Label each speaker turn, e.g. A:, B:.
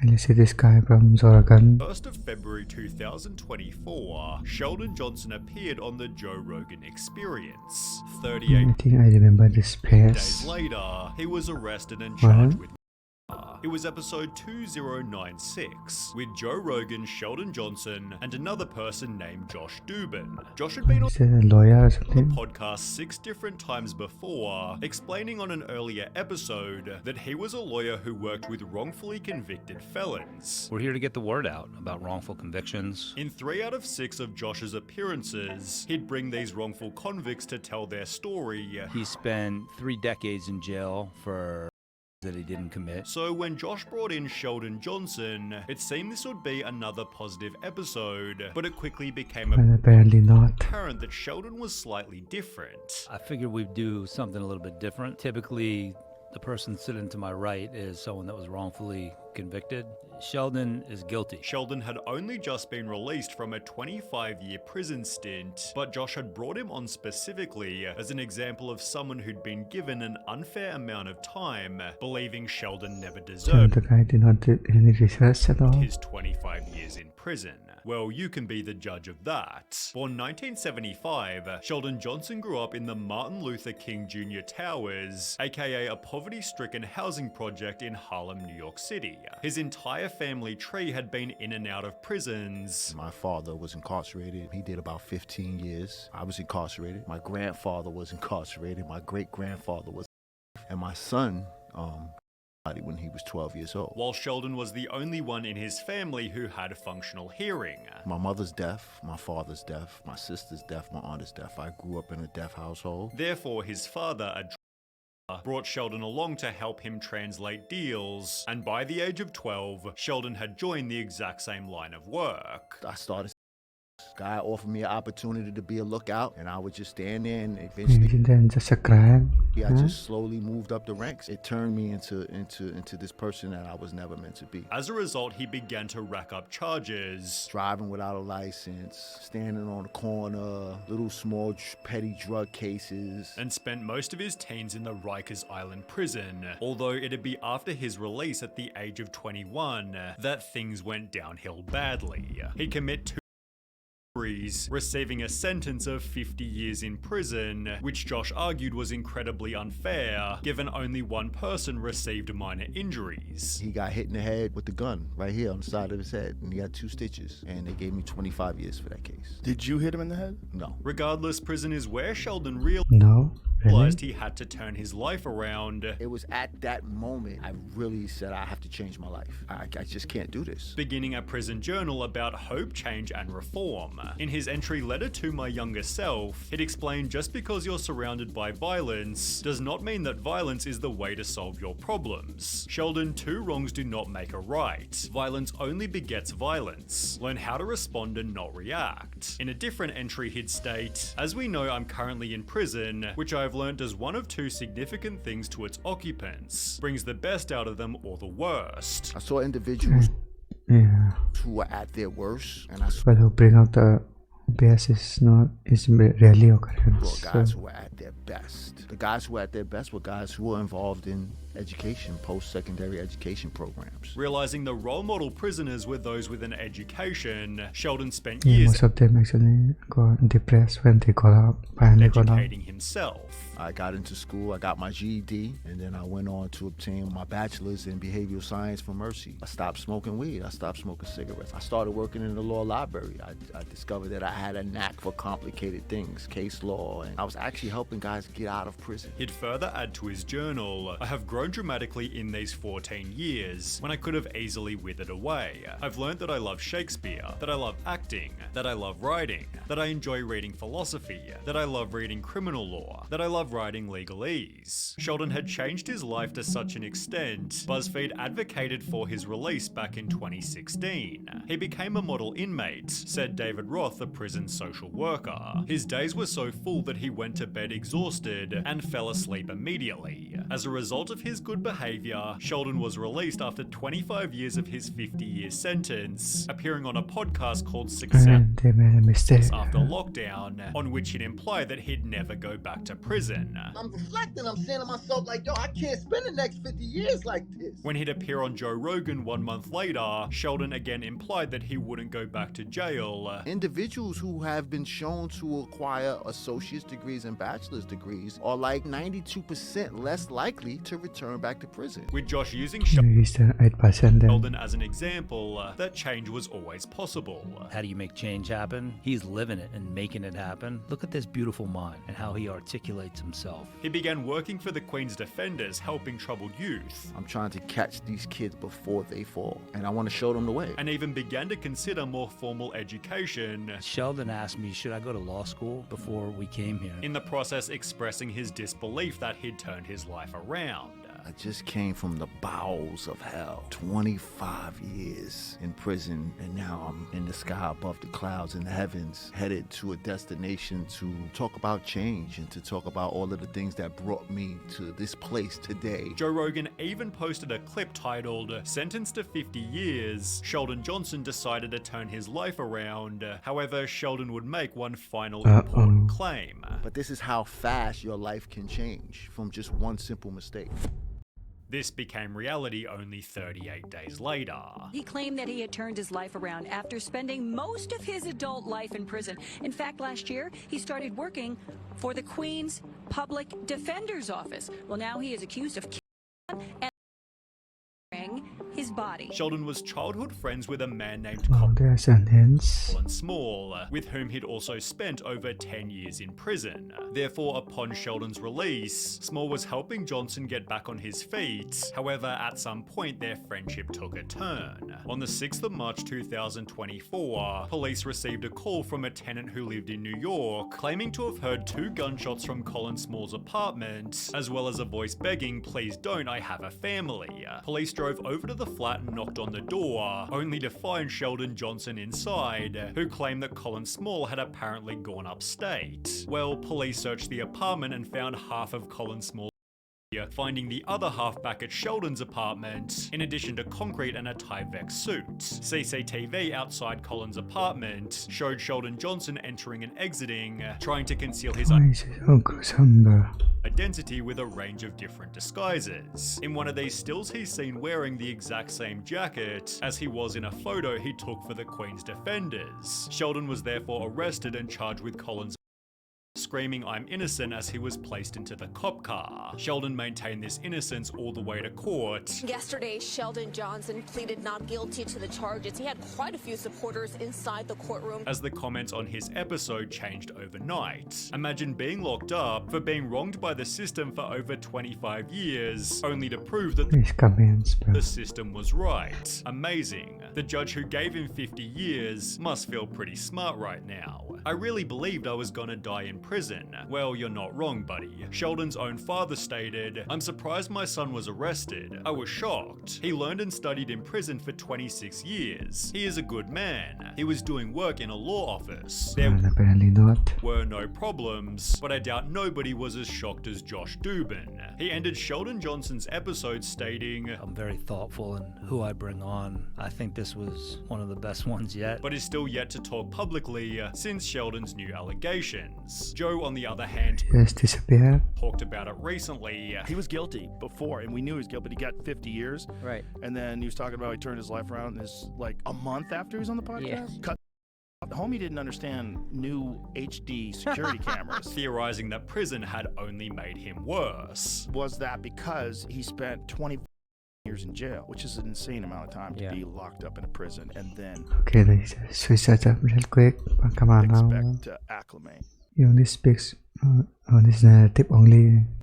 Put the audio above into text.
A: And you see this guy from Zoragan.
B: 1st of February 2024, Sheldon Johnson appeared on the Joe Rogan Experience. 38
A: I think I remember this
B: days
A: face.
B: later, he was arrested and charged with. It was episode 2096 with Joe Rogan, Sheldon Johnson, and another person named Josh Dubin. Josh had been on
A: Is it a lawyer or
B: the
A: something?
B: podcast 6 different times before, explaining on an earlier episode that he was a lawyer who worked with wrongfully convicted felons.
C: We're here to get the word out about wrongful convictions.
B: In 3 out of 6 of Josh's appearances, he'd bring these wrongful convicts to tell their story.
C: He spent 3 decades in jail for that he didn't commit.
B: So when Josh brought in Sheldon Johnson, it seemed this would be another positive episode, but it quickly became
A: But apparently not.
B: apparent that Sheldon was slightly different.
C: I figured we'd do something a little bit different. Typically, the person sitting to my right is someone that was wrongfully convicted. Sheldon is guilty.
B: Sheldon had only just been released from a 25-year prison stint, but Josh had brought him on specifically as an example of someone who'd been given an unfair amount of time, believing Sheldon never
A: So
B: deserved
A: the guy did not do any research at all.
B: his 25 years in prison. Well, you can be the judge of that. Born 1975, Sheldon Johnson grew up in the Martin Luther King Jr. Towers, aka a poverty-stricken housing project in Harlem, New York City. His entire family tree had been in and out of prisons.
D: My father was incarcerated. He did about 15 years. I was incarcerated. My grandfather was incarcerated. My great-grandfather was, and my son, when he was 12 years old.
B: While Sheldon was the only one in his family who had functional hearing.
D: My mother's deaf, my father's deaf, my sister's deaf, my aunt is deaf. I grew up in a deaf household.
B: Therefore, his father, a brought Sheldon along to help him translate deals, and by the age of 12, Sheldon had joined the exact same line of work.
D: I started. Guy offered me an opportunity to be a lookout, and I would just stand there, and eventually
A: Isn't that just a crime?
D: I
A: Huh?
D: just slowly moved up the ranks. It turned me into this person that I was never meant to be.
B: As a result, he began to rack up charges.
D: Driving without a license, standing on the corner, little small petty drug cases.
B: And spent most of his teens in the Rikers Island prison, although it'd be after his release at the age of 21 that things went downhill badly. He'd commit 2 robberies, receiving a sentence of 50 years in prison, which Josh argued was incredibly unfair, given only one person received minor injuries.
D: He got hit in the head with the gun right here on the side of his head, and he got 2 stitches, and they gave me 25 years for that case.
E: Did you hit him in the head?
D: No.
B: Regardless, prison is where Sheldon
A: No, really?
B: realized he had to turn his life around,
D: It was at that moment I really said I have to change my life. I just can't do this.
B: beginning a prison journal about hope, change, and reform. In his entry letter to my younger self, it explained just because you're surrounded by violence does not mean that violence is the way to solve your problems. Sheldon, 2 wrongs do not make a right. Violence only begets violence. Learn how to respond and not react. In a different entry, he'd state, as we know, I'm currently in prison, which I've learned does one of 2 significant things to its occupants. Brings the best out of them or the worst.
D: I saw individuals
A: Yeah.
D: who were at their worst, and I saw
A: But who bring out the best is rarely occurrence.
D: guys
A: So,
D: who were at their best. The guys who were at their best were guys who were involved in education, post-secondary education programs.
B: Realizing the role model prisoners were those with an education, Sheldon spent
A: yeah,
B: years
A: most of them actually got depressed when they got out, finally got out.
B: educating himself.
D: I got into school, I got my GED, and then I went on to obtain my bachelor's in behavioral science from Mercy. I stopped smoking weed, I stopped smoking cigarettes. I started working in the law library. I discovered that I had a knack for complicated things, case law, and I was actually helping guys get out of prison.
B: He'd further add to his journal, I have grown dramatically in these 14 years, when I could have easily withered away. I've learned that I love Shakespeare, that I love acting, that I love writing, that I enjoy reading philosophy, that I love reading criminal law, that I love writing legalese. Sheldon had changed his life to such an extent, BuzzFeed advocated for his release back in 2016. He became a model inmate, said David Roth, a prison social worker. His days were so full that he went to bed exhausted and fell asleep immediately. As a result of his good behavior, Sheldon was released after 25 years of his 50-year sentence, appearing on a podcast called Success
A: And they made a mistake.
B: after lockdown, on which he'd implied that he'd never go back to prison.
E: I'm reflecting, I'm saying to myself, like, yo, I can't spend the next 50 years like this.
B: When he'd appear on Joe Rogan 1 month later, Sheldon again implied that he wouldn't go back to jail.
D: Individuals who have been shown to acquire associate's degrees and bachelor's degrees are like 92% less likely to return back to prison.
B: With Josh using
A: He's the 8% then.
B: Sheldon as an example, that change was always possible.
C: How do you make change happen? He's living it and making it happen. Look at this beautiful mind and how he articulates himself.
B: He began working for the Queen's Defenders, helping troubled youth,
D: I'm trying to catch these kids before they fall, and I want to show them the way.
B: and even began to consider more formal education,
C: Sheldon asked me, should I go to law school before we came here?
B: in the process expressing his disbelief that he'd turned his life around.
D: I just came from the bowels of hell. 25 years in prison, and now I'm in the sky above the clouds in the heavens, headed to a destination to talk about change and to talk about all of the things that brought me to this place today.
B: Joe Rogan even posted a clip titled, "Sentenced to 50 years, Sheldon Johnson decided to turn his life around." However, Sheldon would make one final important claim.
D: But this is how fast your life can change from just one simple mistake.
B: This became reality only 38 days later.
F: He claimed that he had turned his life around after spending most of his adult life in prison. In fact, last year, he started working for the Queen's Public Defender's Office. Well, now he is accused of killing and his body.
B: Sheldon was childhood friends with a man named
A: Oh, their sentence.
B: Colin Small, with whom he'd also spent over 10 years in prison. Therefore, upon Sheldon's release, Small was helping Johnson get back on his feet. However, at some point, their friendship took a turn. On the 6th of March 2024, police received a call from a tenant who lived in New York, claiming to have heard 2 gunshots from Colin Small's apartment, as well as a voice begging, "Please don't, I have a family." Police drove over to the flat and knocked on the door, only to find Sheldon Johnson inside, who claimed that Colin Small had apparently gone upstate. Well, police searched the apartment and found half of Colin Small, finding the other half back at Sheldon's apartment, in addition to concrete and a Tyvek suit. CCTV outside Colin's apartment showed Sheldon Johnson entering and exiting, trying to conceal his
A: Why is it so gruesome, bro?
B: identity with a range of different disguises. In one of these stills, he's seen wearing the exact same jacket as he was in a photo he took for the Queen's Defenders. Sheldon was therefore arrested and charged with Colin's screaming "I'm innocent" as he was placed into the cop car. Sheldon maintained this innocence all the way to court.
G: Yesterday, Sheldon Johnson pleaded not guilty to the charges. He had quite a few supporters inside the courtroom.
B: As the comments on his episode changed overnight. Imagine being locked up for being wronged by the system for over 25 years, only to prove that
A: These comments, bro.
B: the system was right. Amazing. The judge who gave him 50 years must feel pretty smart right now. "I really believed I was gonna die in prison." Well, you're not wrong, buddy. Sheldon's own father stated, "I'm surprised my son was arrested. I was shocked. He learned and studied in prison for 26 years. He is a good man. He was doing work in a law office. There
A: Well, apparently not.
B: were no problems, but I doubt nobody was as shocked as Josh Dubin." He ended Sheldon Johnson's episode stating,
C: I'm very thoughtful in who I bring on. I think this was one of the best ones yet.
B: but is still yet to talk publicly since Sheldon's new allegations. Joe, on the other hand,
A: Just disappeared.
B: talked about it recently.
H: He was guilty before, and we knew he was guilty, but he got 50 years.
I: Right.
H: And then he was talking about he turned his life around this like a month after he was on the podcast.
I: Yeah.
H: Cut. Homie didn't understand new HD security cameras.
B: Theorizing that prison had only made him worse.
H: Was that because he spent 20 years in jail, which is an insane amount of time to
I: Yeah.
H: be locked up in a prison and then
A: Okay, let's switch that up real quick. Come on now.
H: expect to acclimate.
A: You only speaks on this narrative only.